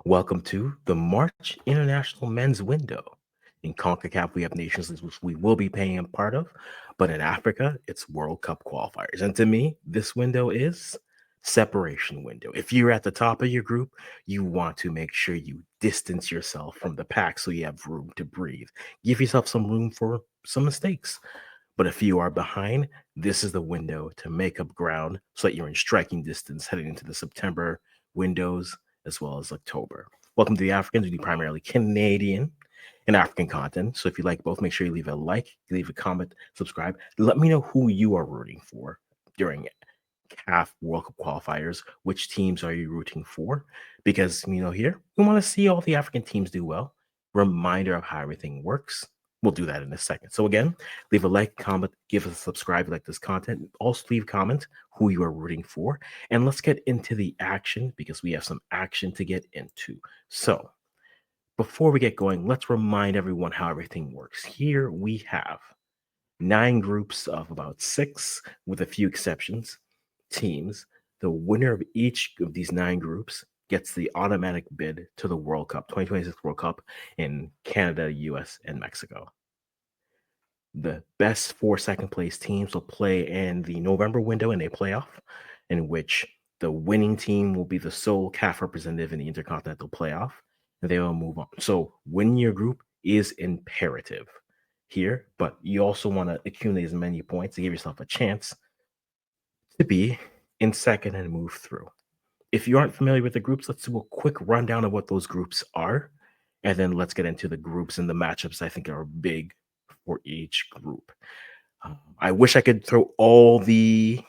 Welcome to the March International Men's Window. In CONCACAF, we have nations leagues, which we will be paying a part of, but in Africa, it's World Cup qualifiers. And to me, this window is separation window. If you're at the top of your group, you want to make sure you distance yourself from the pack so you have room to breathe. Give yourself some room for some mistakes. But if you are behind, this is the window to make up ground so that you're in striking distance heading into the September windows as well as October. Welcome to the Africans. We do primarily Canadian and African content. So if you like both, make sure you leave a like, leave a comment, subscribe. Let me know who you are rooting for during CAf World Cup qualifiers. Which teams are you rooting for? Because, here we want to see all the African teams do well. Reminder of how everything works. We'll do that in a second. So again, leave a like, comment, give us a subscribe if you like this content. Also leave a comment who you are rooting for. And let's get into the action because we have some action to get into. So before we get going, let's remind everyone how everything works. Here we have 9 groups of about 6, with a few exceptions, teams. The winner of each of these 9 groups gets the automatic bid to the World Cup, 2026 World Cup in Canada, US, and Mexico. The best 4 second place teams will play in the November window in a playoff, in which the winning team will be the sole CAF representative in the Intercontinental Playoff, and they will move on. So winning your group is imperative here, but you also want to accumulate as many points to give yourself a chance to be in second and move through. If you aren't familiar with the groups, let's do a quick rundown of what those groups are, and then let's get into the groups and the matchups I think are big for each group. I wish I could throw all the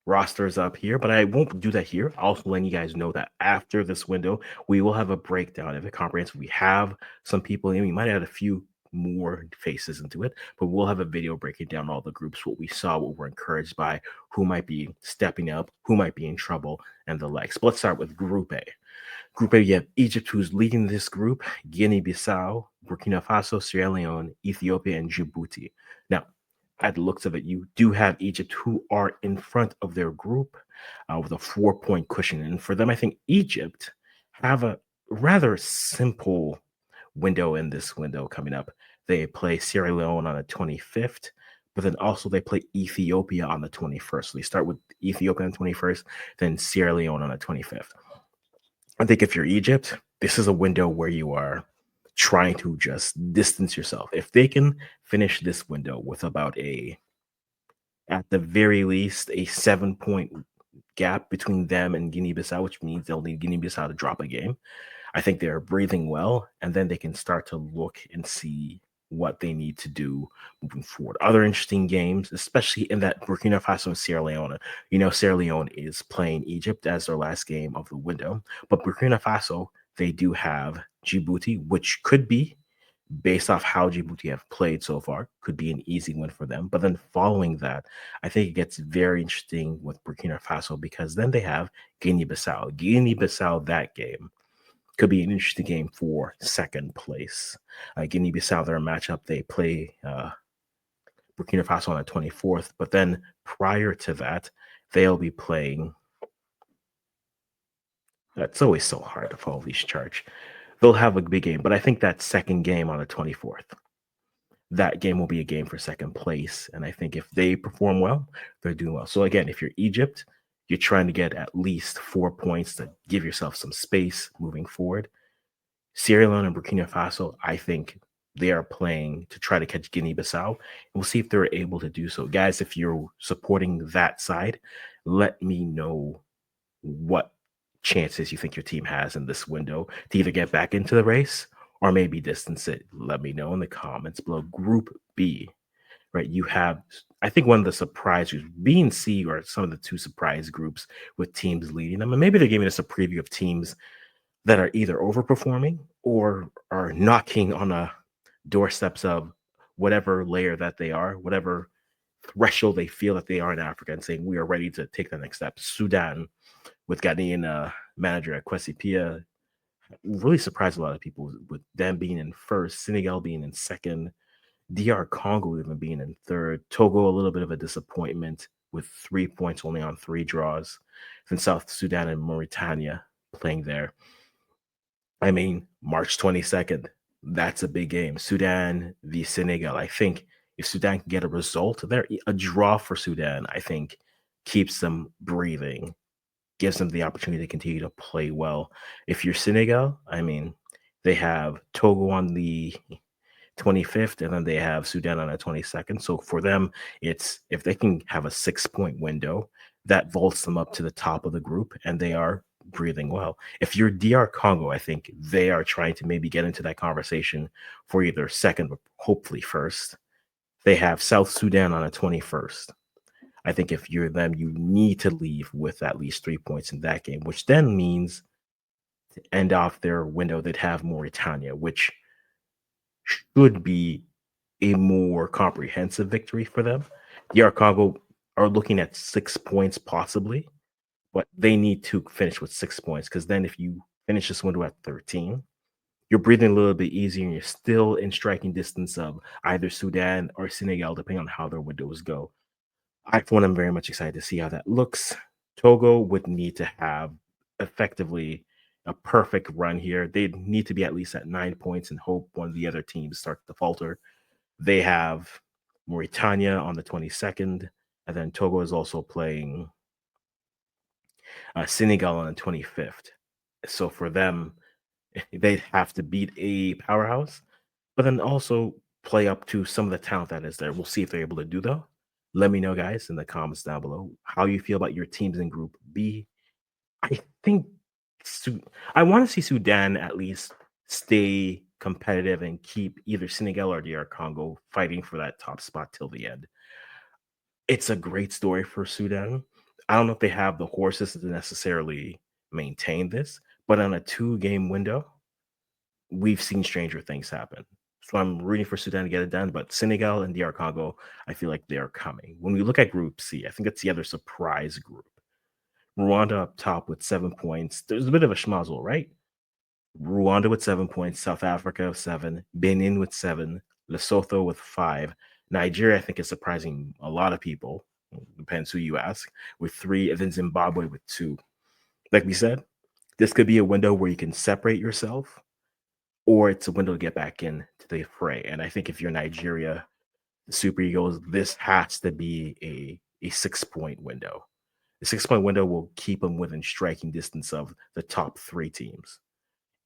rosters up here, but I won't do that here. I'll also letting you guys know that after this window, we will have a breakdown of it comprehensive. We have some people in, we might add a few more faces into it, but we'll have a video breaking down all the groups, what we saw, what we're encouraged by, who might be stepping up, who might be in trouble, and the likes. But let's start with Group A. Group A, you have Egypt, who's leading this group, Guinea-Bissau, Burkina Faso, Sierra Leone, Ethiopia, and Djibouti. Now, at the looks of it, you do have Egypt, who are in front of their group with a 4-point cushion. And for them, I think Egypt have a rather simple window in this window coming up. They play Sierra Leone on the 25th, but then also they play Ethiopia on the 21st. So they start with Ethiopia on the 21st, then Sierra Leone on the 25th. I think if you're Egypt, this is a window where you are trying to just distance yourself. If they can finish this window with about at the very least, a 7-point gap between them and Guinea-Bissau, which means they'll need Guinea-Bissau to drop a game, I think they're breathing well, and then they can start to look and see what they need to do moving forward. Other interesting games, especially in that Burkina Faso and Sierra Leone. Sierra Leone is playing Egypt as their last game of the window, but Burkina Faso, they do have Djibouti, which could be, based off how Djibouti have played so far, could be an easy win for them. But then following that, I think it gets very interesting with Burkina Faso because then they have Guinea-Bissau. Guinea-Bissau, that game could be an interesting game for second place. Guinea-Bissau, their matchup, they play Burkina Faso on the 24th, but then prior to that, they'll be playing. It's always so hard to follow these charts. They'll have a big game, but I think that second game on the 24th, that game will be a game for second place. And I think if they perform well, they're doing well. So again, if you're Egypt, you're trying to get at least 4 points to give yourself some space moving forward. Sierra Leone and Burkina Faso, I think they are playing to try to catch Guinea-Bissau. We'll see if they're able to do so. Guys, if you're supporting that side, let me know what chances you think your team has in this window to either get back into the race or maybe distance it. Let me know in the comments below. Group B, right? You have, I think, one of the surprise groups, B and C are some of the 2 surprise groups with teams leading them. And maybe they're giving us a preview of teams that are either overperforming or are knocking on a doorsteps of whatever layer that they are, whatever threshold they feel that they are in Africa, and saying we are ready to take the next step. Sudan, with Ghanaian manager at Qualifiers, really surprised a lot of people with them being in first, Senegal being in second, DR Congo even being in third, Togo a little bit of a disappointment with 3 points only on 3 draws, then South Sudan and Mauritania playing there. I mean, March 22nd, that's a big game. Sudan v Senegal. I think if Sudan can get a result there, a draw for Sudan, I think keeps them breathing, gives them the opportunity to continue to play well. If you're Senegal, I mean, they have Togo on the 25th, and then they have Sudan on the 22nd. So for them, it's if they can have a 6 point window, that vaults them up to the top of the group, and they are breathing well. If you're DR Congo, I think they are trying to maybe get into that conversation for either second, but hopefully first. They have South Sudan on the 21st. I think if you're them, you need to leave with at least 3 points in that game, which then means to end off their window, they'd have Mauritania, which should be a more comprehensive victory for them. DR Congo are looking at 6 points possibly, but they need to finish with 6 points because then if you finish this window at 13, you're breathing a little bit easier and you're still in striking distance of either Sudan or Senegal, depending on how their windows go. I, for one, am very much excited to see how that looks. Togo would need to have effectively a perfect run here. They'd need to be at least at 9 points and hope one of the other teams start to falter. They have Mauritania on the 22nd, and then Togo is also playing Senegal on the 25th. So for them, they'd have to beat a powerhouse, but then also play up to some of the talent that is there. We'll see if they're able to do though. Let me know, guys, in the comments down below how you feel about your teams in Group B. I think Su- I want to see Sudan at least stay competitive and keep either Senegal or DR Congo fighting for that top spot till the end. It's a great story for Sudan. I don't know if they have the horses to necessarily maintain this, but on a 2 game window, we've seen stranger things happen. So I'm rooting for Sudan to get it done, but Senegal and DR Congo, I feel like they are coming. When we look at Group C, I think it's the other surprise group. Rwanda up top with 7 points. There's a bit of a schmozzle, right? Rwanda with 7 points, South Africa with seven, Benin with seven, Lesotho with five. Nigeria, I think, is surprising a lot of people. Depends who you ask, with three, and then Zimbabwe with two. Like we said, this could be a window where you can separate yourself, or it's a window to get back in to the fray. And I think if you're Nigeria, the Super Eagles, this has to be a 6 point window. The 6 point window will keep them within striking distance of the top three teams.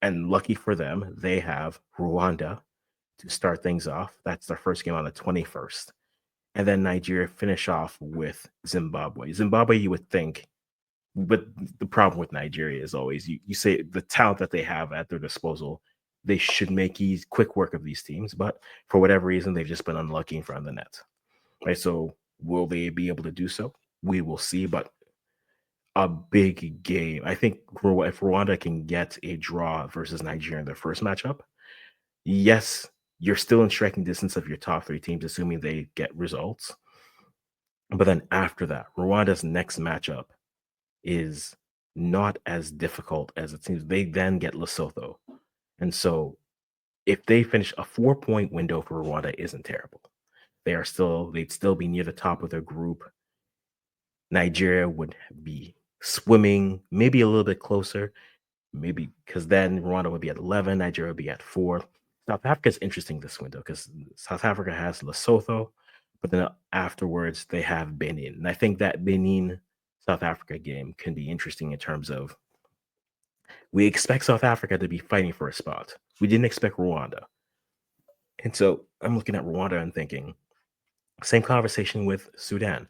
And lucky for them, they have Rwanda to start things off. That's their first game on the 21st. And then Nigeria finish off with Zimbabwe. Zimbabwe, you would think, but the problem with Nigeria is always you say the talent that they have at their disposal, they should make easy, quick work of these teams. But for whatever reason, they've just been unlucky in front of the net. Right. So will they be able to do so? We will see. But a big game. I think if Rwanda can get a draw versus Nigeria in their first matchup, yes, you're still in striking distance of your top three teams, assuming they get results. But then after that, Rwanda's next matchup is not as difficult as it seems. They then get Lesotho. And so if they finish a 4 point window for Rwanda isn't terrible. They'd still be near the top of their group. Nigeria would be swimming, maybe a little bit closer, maybe because then Rwanda would be at 11, Nigeria would be at 4. South Africa is interesting this window because South Africa has Lesotho, but then afterwards they have Benin. And I think that Benin South Africa game can be interesting in terms of we expect South Africa to be fighting for a spot. We didn't expect Rwanda. And so I'm looking at Rwanda and thinking, same conversation with Sudan.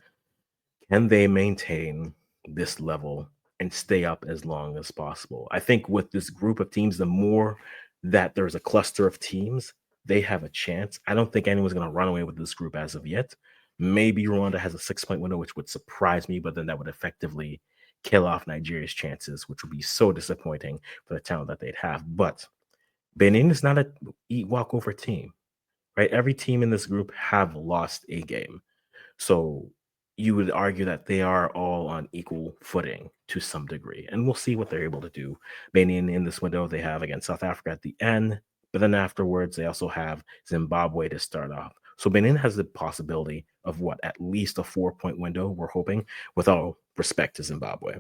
Can they maintain this level and stay up as long as possible? I think with this group of teams, the more that there's a cluster of teams, they have a chance. I don't think anyone's going to run away with this group as of yet. Maybe Rwanda has a 6 point window, which would surprise me, but then that would effectively kill off Nigeria's chances, which would be so disappointing for the talent that they'd have. But Benin is not a eat walkover team, right? Every team in this group have lost a game. So you would argue that they are all on equal footing to some degree. And we'll see what they're able to do. Benin in this window, they have against South Africa at the end. But then afterwards, they also have Zimbabwe to start off. So Benin has the possibility of what, at least a 4 point window, we're hoping, with all respect to Zimbabwe.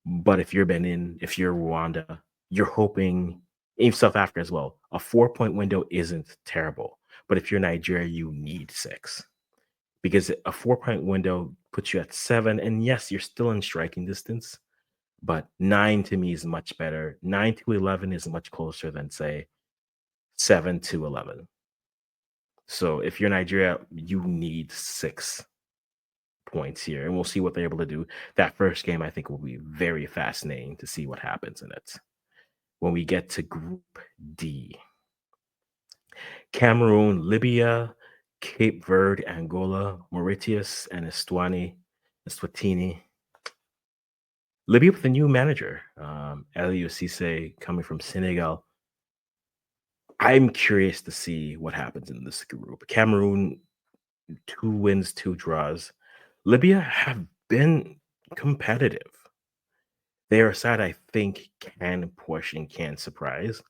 But if you're Benin, if you're Rwanda, you're hoping, in South Africa as well, a 4-point window isn't terrible. But if you're Nigeria, you need six because a 4-point window puts you at seven. And yes, you're still in striking distance, but nine to me is much better. 9 to 11 is much closer than, say, 7 to 11. So if you're Nigeria, you need 6 points here, and we'll see what they're able to do. That first game, I think, will be very fascinating to see what happens in it. When we get to Group D, Cameroon, Libya, Cape Verde, Angola, Mauritius, and Eswatini. Libya with a new manager, Aliou Cisse, coming from Senegal. I'm curious to see what happens in this group. Cameroon, 2 wins, 2 draws. Libya have been competitive. They are a side I think can push and can surprise.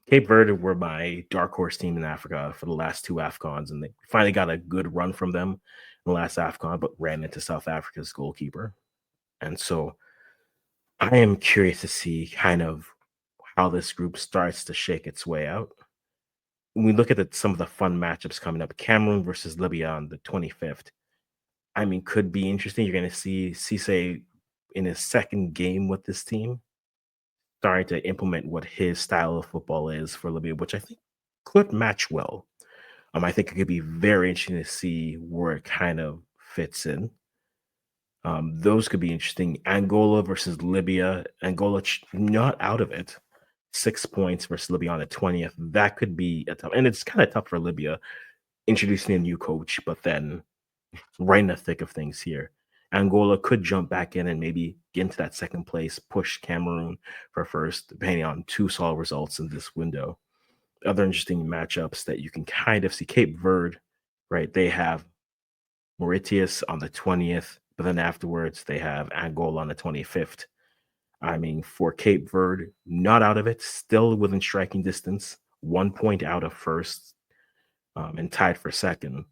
Cape Verde were my dark horse team in Africa for the last 2 AFCONs, and they finally got a good run from them in the last AFCON, but ran into South Africa's goalkeeper. And so I am curious to see kind of how this group starts to shake its way out. When we look at some of the fun matchups coming up, Cameroon versus Libya on the 25th, I mean, could be interesting. You're going to see Cisse in his second game with this team starting to implement what his style of football is for Libya, which I think could match well. I think it could be very interesting to see where it kind of fits in. Those could be interesting. Angola versus Libya. Angola not out of it. 6 points versus Libya on the 20th. That could be a tough, and it's kind of tough for Libya introducing a new coach, but then right in the thick of things here. Angola could jump back in and maybe get into that second place, push Cameroon for first, depending on 2 solid results in this window. Other interesting matchups that you can kind of see Cape Verde, right? They have Mauritius on the 20th, but then afterwards they have Angola on the 25th. I mean, for Cape Verde, not out of it, still within striking distance, 1 point out of first, and tied for second.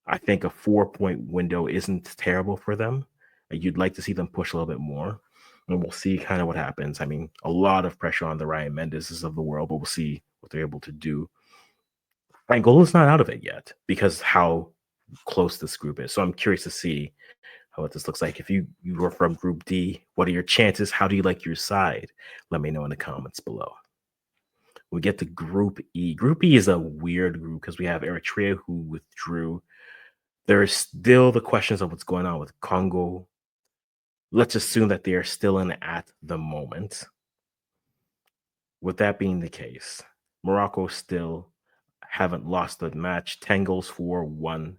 I think a 4-point window isn't terrible for them. You'd like to see them push a little bit more, and we'll see kind of what happens. I mean, a lot of pressure on the Ryan Mendes of the world, but we'll see what they're able to do. Angola's not out of it yet because how close this group is. So I'm curious to see what this looks like. If you were from Group D, what are your chances? How do you like your side? Let me know in the comments below. We get to Group E. Group E is a weird group because we have Eritrea who withdrew. There is still the questions of what's going on with Congo. Let's assume that they are still in at the moment. With that being the case, Morocco still haven't lost the match. 10 goals for, 1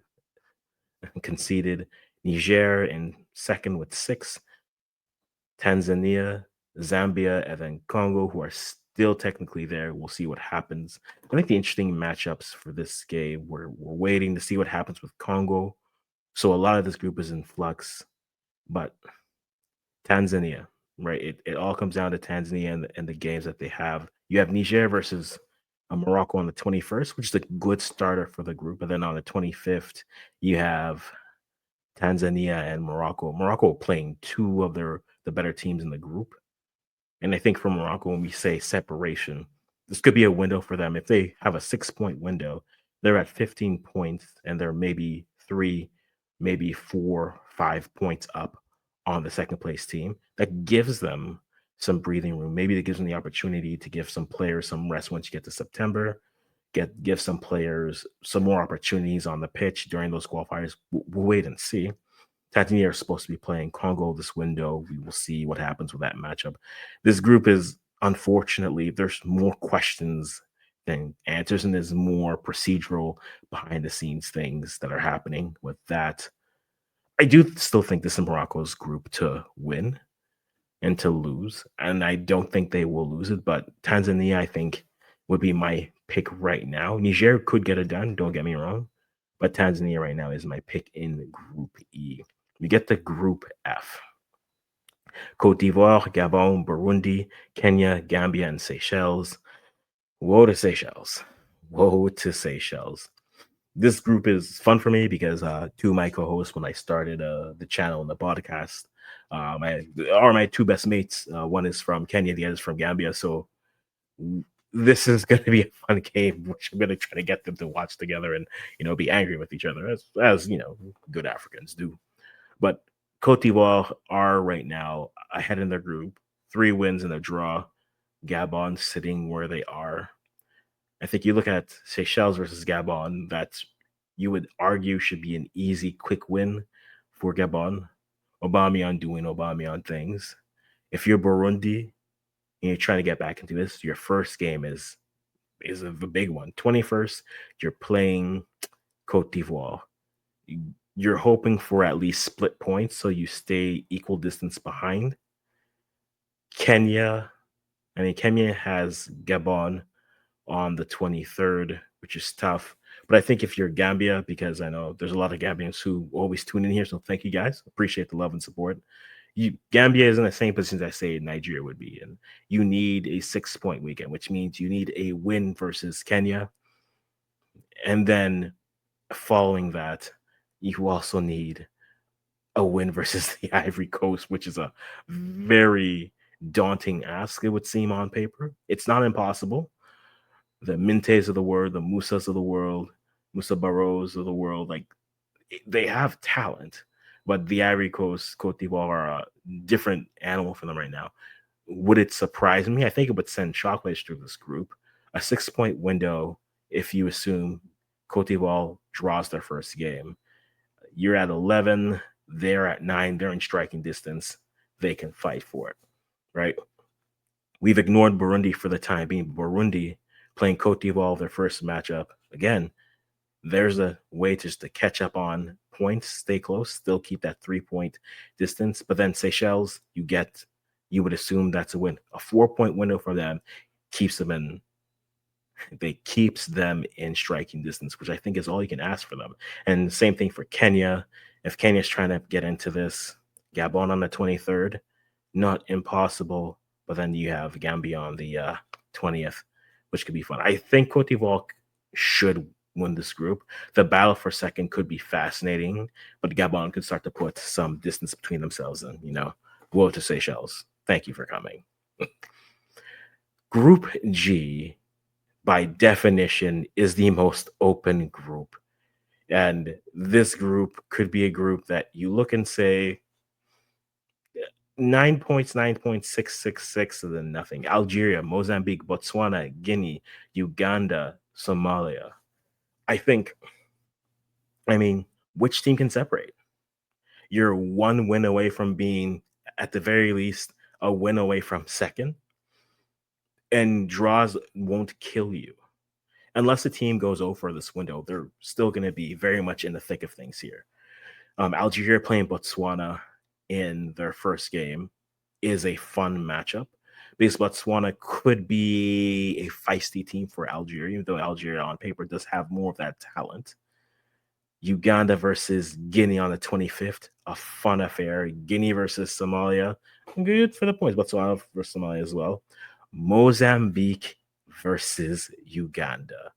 conceded. Niger in second with 6. Tanzania, Zambia, and then Congo, who are still technically there. We'll see what happens. I think the interesting matchups for this game, we're waiting to see what happens with Congo. So a lot of this group is in flux, but Tanzania, right? It all comes down to Tanzania and the games that they have. You have Niger versus Morocco on the 21st, which is a good starter for the group. And then on the 25th, you have Tanzania and Morocco. Morocco playing two of the better teams in the group. And I think for Morocco, when we say separation, this could be a window for them. If they have a 6-point window, they're at 15 points and they're maybe 3, maybe 4, 5 points up on the second place team. That gives them some breathing room. Maybe it gives them the opportunity to give some players some rest once you get to September, give some players some more opportunities on the pitch during those qualifiers. We'll wait and see. Tanzania are supposed to be playing Congo this window. We will see what happens with that matchup. This group is, unfortunately, there's more questions than answers, and there's more procedural behind the scenes things that are happening with that. I do still think this is Morocco's group to win and to lose, and I don't think they will lose it, but Tanzania, I think, would be my pick right now. Niger could get it done, don't get me wrong, but Tanzania right now is my pick in Group E. We get to Group F. Cote d'Ivoire, Gabon, Burundi, Kenya, Gambia, and Seychelles. Woe to Seychelles. Woe to Seychelles. This group is fun for me because two of my co-hosts, when I started the channel and the podcast, My two best mates. One is from Kenya, the other is from Gambia. So this is going to be a fun game, which I'm going to try to get them to watch together and be angry with each other as good Africans do. But Cote d'Ivoire are right now ahead in their group, 3 wins and a draw. Gabon sitting where they are. I think you look at Seychelles versus Gabon, that you would argue should be an easy, quick win for Gabon. Aubameyang doing Aubameyang things. If you're Burundi and you're trying to get back into this, your first game is the big one. 21st, you're playing Cote d'Ivoire. You're hoping for at least split points so you stay equal distance behind. Kenya has Gabon on the 23rd, which is tough. But I think if you're Gambia, because I know there's a lot of Gambians who always tune in here, so thank you guys. Appreciate the love and support. Gambia is in the same position as I say Nigeria would be, and you need a 6-point weekend, which means you need a win versus Kenya, and then following that, you also need a win versus the Ivory Coast, which is a very daunting ask. It would seem on paper. It's not impossible. The Mintes of the world, the Musas of the world, Musa Barros of the world, like they have talent, but the Ivory Coast, Cote d'Ivoire are a different animal for them right now. Would it surprise me? I think it would send shockwaves through this group. A 6-point window, if you assume Cote d'Ivoire draws their first game. You're at 11, they're at 9, they're in striking distance. They can fight for it, right? We've ignored Burundi for the time being. Burundi playing Cote d'Ivoire, their first matchup. Again, there's a way just to catch up on points, stay close, still keep that 3-point distance. But then Seychelles, you would assume that's a win. A 4-point window for them keeps them in striking distance, which I think is all you can ask for them. And same thing for Kenya. If Kenya's trying to get into this, Gabon on the 23rd, not impossible. But then you have Gambia on the 20th, which could be fun. I think Cote d'Ivoire should win this group. The battle for second could be fascinating, but Gabon could start to put some distance between themselves and, woe to Seychelles. Thank you for coming. Group G, by definition, is the most open group. And this group could be a group that you look and say, 9 points, 9.666, and then nothing. Algeria, Mozambique, Botswana, Guinea, Uganda, Somalia. Which team can separate? You're 1 win away from being, at the very least, a win away from second. And draws won't kill you. Unless the team goes over this window, they're still going to be very much in the thick of things here. Algeria playing Botswana in their first game is a fun matchup because Botswana could be a feisty team for Algeria, even though Algeria on paper does have more of that talent. Uganda versus Guinea on the 25th, a fun affair. Guinea versus Somalia, good for the points. Botswana versus Somalia as well. Mozambique versus Uganda.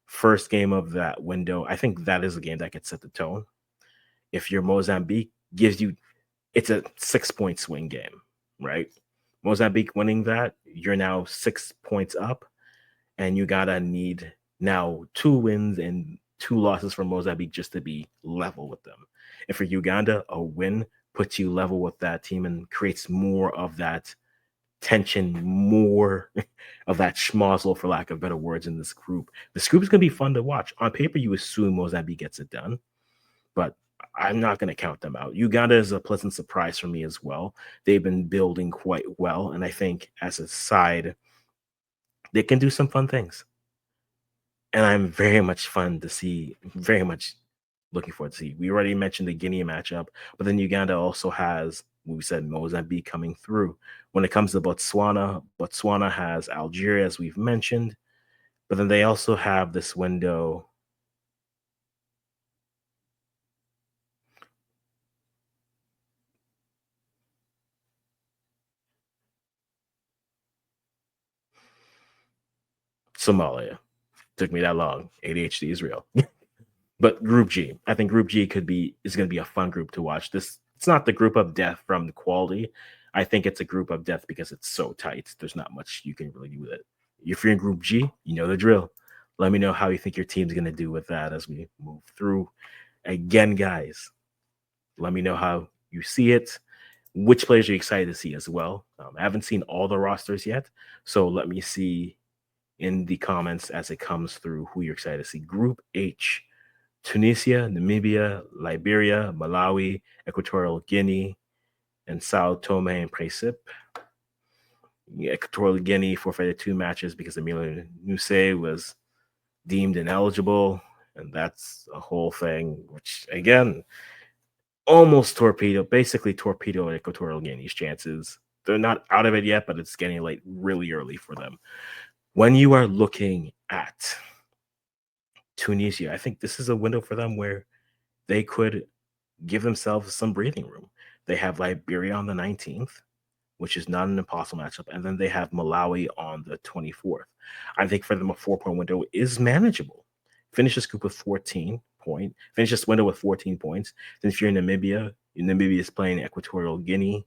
First game of that window. I think that is a game that could set the tone. If you're Mozambique, it's a 6-point swing game, right? Mozambique winning that, you're now 6 points up, and you gotta need now 2 wins and 2 losses from Mozambique just to be level with them. And for Uganda, a win puts you level with that team and creates more of that tension, more of that schmozzle, for lack of better words, in this group. This group is going to be fun to watch. On paper, you assume Mozambique gets it done, but I'm not going to count them out. Uganda is a pleasant surprise for me as well. They've been building quite well, and I think as a side, they can do some fun things. And I'm very much looking forward to see. We already mentioned the Guinea matchup, but then Uganda also has, we said, Mozambique coming through. When it comes to Botswana has Algeria, as we've mentioned, but then they also have this window. Somalia. Took me that long. ADHD is real. But Group G, I think Group G is going to be a fun group to watch. This It's not the group of death from the quality. I think it's a group of death because it's so tight. There's not much you can really do with it. If you're in Group G, you know the drill. Let me know how you think your team's going to do with that as we move through. Again, guys, let me know how you see it. Which players are you excited to see as well? I haven't seen all the rosters yet, so let me see in the comments as it comes through who you're excited to see. Group H: Tunisia, Namibia, Liberia, Malawi, Equatorial Guinea, and Sao Tome and Principe. Equatorial Guinea forfeited 2 matches because Emilio Nuse was deemed ineligible, and that's a whole thing, which again almost basically torpedoed Equatorial Guinea's chances. They're not out of it yet, but it's getting late really early for them. When you are looking at Tunisia, I think this is a window for them where they could give themselves some breathing room. They have Liberia on the 19th, which is not an impossible matchup, and then they have Malawi on the 24th. I think for them a 4-point window is manageable. Finish this group with 14 points. Finish this window with 14 points. Then if you're in Namibia is playing Equatorial Guinea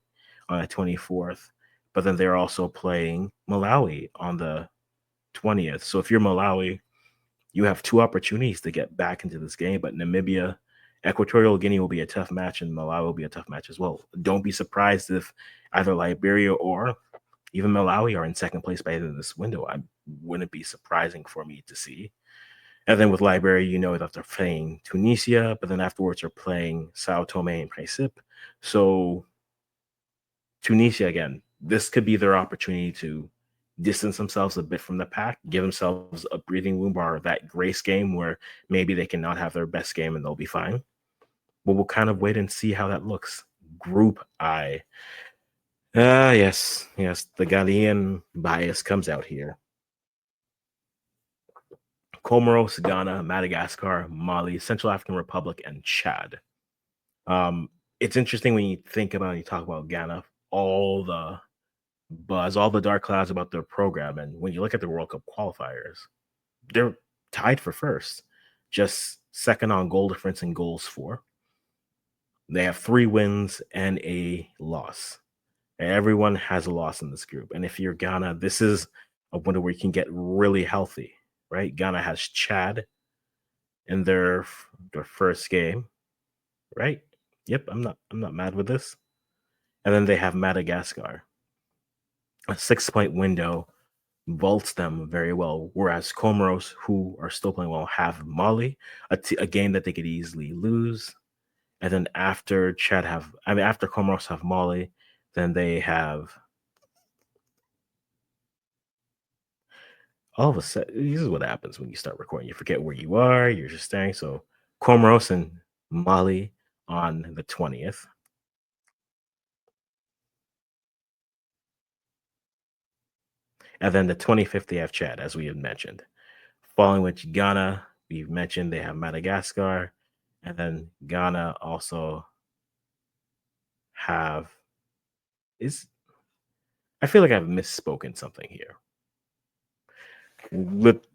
on the 24th, but then they're also playing Malawi on the 20th. So if you're Malawi, you have 2 opportunities to get back into this game, but Namibia, Equatorial Guinea will be a tough match, and Malawi will be a tough match as well. Don't be surprised if either Liberia or even Malawi are in second place by the end of this window. I wouldn't be surprising for me to see. And then with Liberia, you know that they're playing Tunisia, but then afterwards they're playing Sao Tome and Principe. So Tunisia, again, this could be their opportunity to distance themselves a bit from the pack, give themselves a breathing room, or that grace game where maybe they cannot have their best game and they'll be fine. But we'll kind of wait and see how that looks. Group I. Yes, the Ghanaian bias comes out here. Comoros, Ghana, Madagascar, Mali, Central African Republic, and Chad. It's interesting when you think about and you talk about Ghana, all the buzz, all the dark clouds about their program. And when you look at the World Cup qualifiers, they're tied for first, just second on goal difference and goals for. They have 3 wins and a loss. Everyone has a loss in this group. And if you're Ghana, this is a window where you can get really healthy, right? Ghana has Chad in their first game, right? Yep, I'm not mad with this. And then they have Madagascar. A 6-point window vaults them very well. Whereas Comoros, who are still playing well, have Mali, a game that they could easily lose. And then after after Comoros have Mali, then they have all of a sudden. This is what happens when you start recording. You forget where you are. You're just staring. So Comoros and Mali on the 20th. And then the 25th, they have Chad, as we had mentioned. Following which Ghana, we've mentioned they have Madagascar. And then Ghana also have is I feel like I've misspoken something here. Let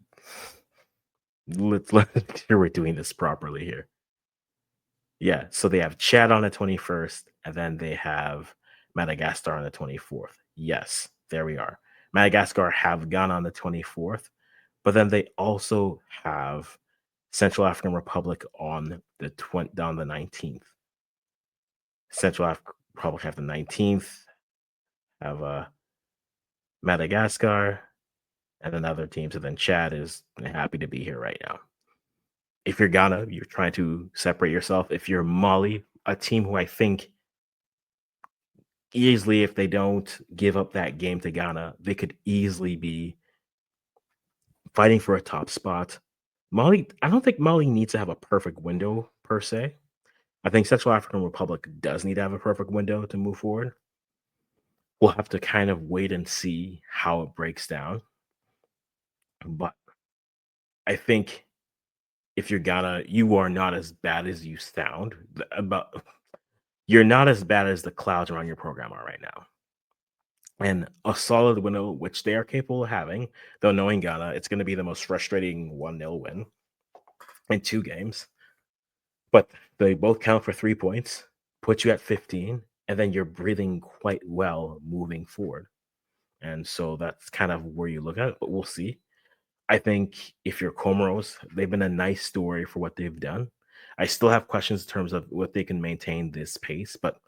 let's make sure we're doing this properly here. Yeah, so they have Chad on the 21st, and then they have Madagascar on the 24th. Yes, there we are. Madagascar have Ghana on the 24th, but then they also have Central African Republic on the 19th. Central African Republic have the 19th, have Madagascar, and then other teams, and then Chad is happy to be here right now. If you're Ghana, you're trying to separate yourself. If you're Mali, a team who I think easily, if they don't give up that game to Ghana, they could easily be fighting for a top spot. Mali, I don't think Mali needs to have a perfect window per se. I think Central African Republic does need to have a perfect window to move forward. We'll have to kind of wait and see how it breaks down. But I think if you're Ghana, you are not as bad as you sound. About You're not as bad as the clouds around your program are right now. And a solid window, which they are capable of having, though knowing Ghana, it's going to be the most frustrating 1-0 win in 2 games. But they both count for 3 points. put you at 15, and then you're breathing quite well moving forward. And so that's kind of where you look at it, but we'll see. I think if you're Comoros, they've been a nice story for what they've done. I still have questions in terms of what they can maintain this pace, but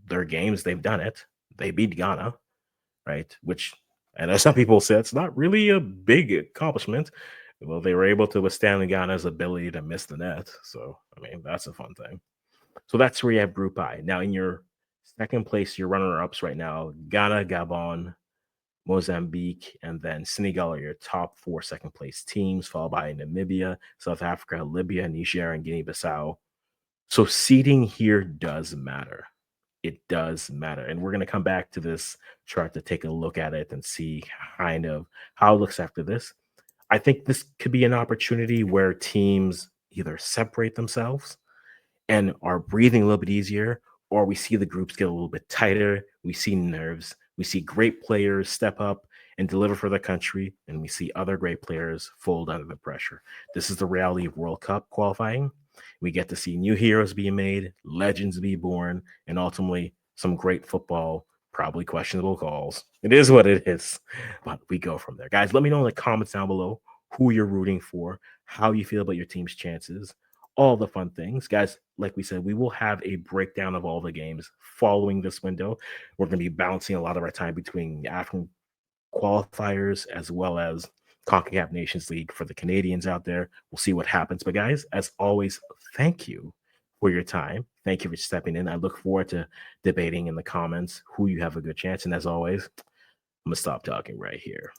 their games, they've done it. They beat Ghana, right? Which, and as some people say, it's not really a big accomplishment. Well, they were able to withstand Ghana's ability to miss the net. So, I mean, that's a fun thing. So that's where you have Group I. Now, in your second place, your runner ups right now Ghana, Gabon, Mozambique, and then Senegal are your top four second place teams, followed by Namibia, South Africa, Libya, Niger, and Guinea Bissau. So seeding here does matter. It does matter. And we're going to come back to this chart to take a look at it and see kind of how it looks after this. I think this could be an opportunity where teams either separate themselves and are breathing a little bit easier, or we see the groups get a little bit tighter. We see nerves. We see great players step up and deliver for the country, and we see other great players fold under the pressure. This is the reality of World Cup qualifying. We get to see new heroes being made, legends be born, and ultimately some great football, probably questionable calls. It is what it is, but we go from there. Guys, let me know in the comments down below who you're rooting for, how you feel about your team's chances, all the fun things. Guys, like we said, we will have a breakdown of all the games following this window. We're going to be balancing a lot of our time between African qualifiers as well as CONCACAF Nations League for the Canadians out there. We'll see what happens. But guys, as always, thank you for your time. Thank you for stepping in. I look forward to debating in the comments who you have a good chance. And as always, I'm going to stop talking right here.